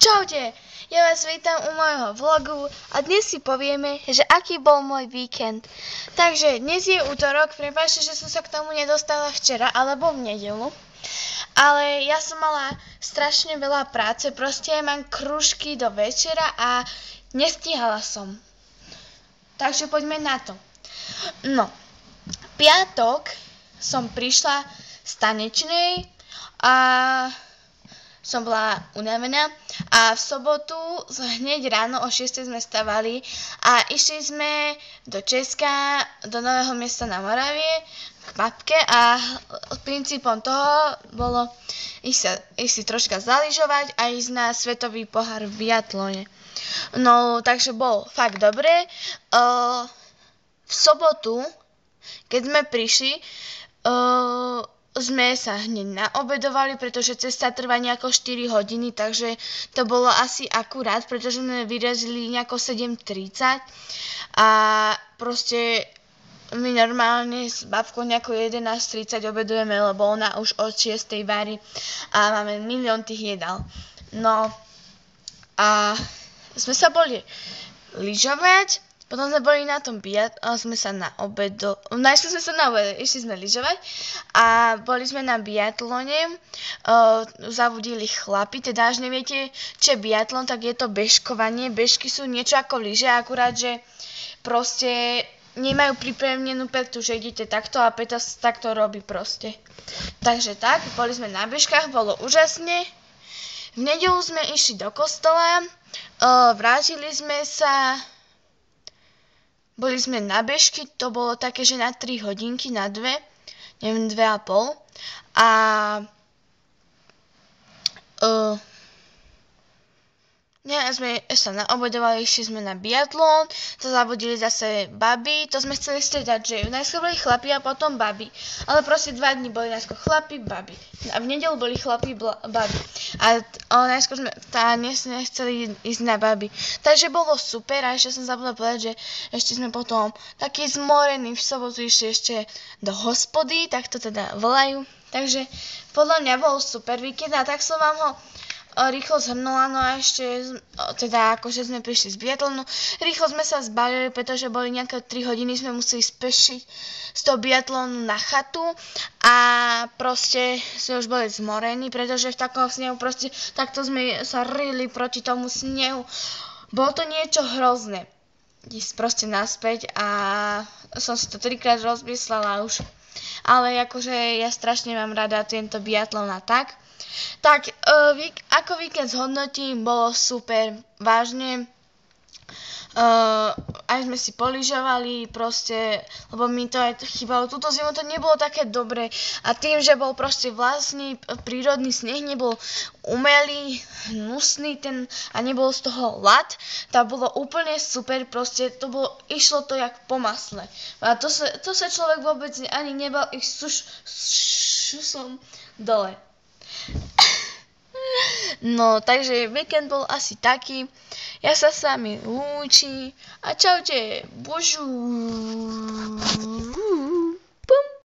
Čaute, ja vás vítam u môjho vlogu a dnes si povieme, že aký bol môj víkend. Takže dnes je útorok, prepáčte, že som sa k tomu nedostala včera alebo v nedeľu. Ale ja som mala strašne veľa práce, proste mám krúžky do večera a nestíhala som. Takže poďme na to. No, piatok som prišla z tanečnej a som bola unavená a v sobotu hneď ráno o 6 sme stavali a išli sme do Česka, do Nového Mesta na Moravie k matke a princípom toho bolo ísť si troška zaližovať a ísť na svetový pohár v biatlone. No, takže bol fakt dobre. V sobotu, keď sme prišli, sme sa hneď naobedovali, pretože cesta trvá nejako 4 hodiny, takže to bolo asi akurát, pretože sme vyrazili nejako 7:30 a proste my normálne s babkou nejako 11:30 obedujeme, lebo ona už od 6 varí a máme milión tých jedál. No a sme sa boli lyžovať. Potom sme boli na tom sme sa na najskôr sme sa na obedo, išli sme lyžovať a boli sme na biatlone, zavodili chlapi, teda až neviete, čo je biatlon, tak je to bežkovanie, bežky sú niečo ako lyže, akurát, že proste nemajú pripevnenú petu, že idete takto a peta takto robí proste. Takže tak, boli sme na bežkách, bolo úžasne. V nedeľu sme išli do kostola, vrátili sme sa. Boli sme na bežky, to bolo také, že na 3 hodinky, na 2, neviem, 2,5. A sme sa naobedovali, išli sme na biatlon, to zavodili zase baby, to sme chceli stretať, že najskôr boli chlapi a potom baby. Ale proste 2 dní boli najskôr chlapi, baby. A v nedeľu boli chlapi, baby. A najskôr sme nechceli ísť na baby. Takže bolo super a ešte som zabudla povedať, že ešte sme potom takí zmorení v sobotu išli ešte do hospody, tak to teda volajú. Takže podľa mňa bol super víkend a tak som vám ho rýchlo zhrnula, no a ešte, teda akože sme prišli z biatlonu, rýchlo sme sa zbalili, pretože boli nejaké 3 hodiny, sme museli spešiť z toho biatlonu na chatu a proste sme už boli zmorení, pretože v takom snehu proste takto sme sa rili proti tomu snehu. Bolo to niečo hrozné. Ísť proste naspäť a som si to 3-krát rozmyslela už. Ale akože ja strašne mám rada tento biatlon a tak. Tak, ako víkend zhodnotím, bolo super, vážne. Aj sme si polyžovali proste, lebo mi to aj chýbalo. Túto zimu to nebolo také dobre a tým, že bol proste vlastný prírodný sneh, nebol umelý, hnusný a nebol z toho ľad, tak bolo úplne super, proste išlo to jak po masle. A to sa človek vôbec ani nebal ísť šusom dole. No, takže víkend bol asi taký. Ja sa s vami lúčim a čaute, bonjour.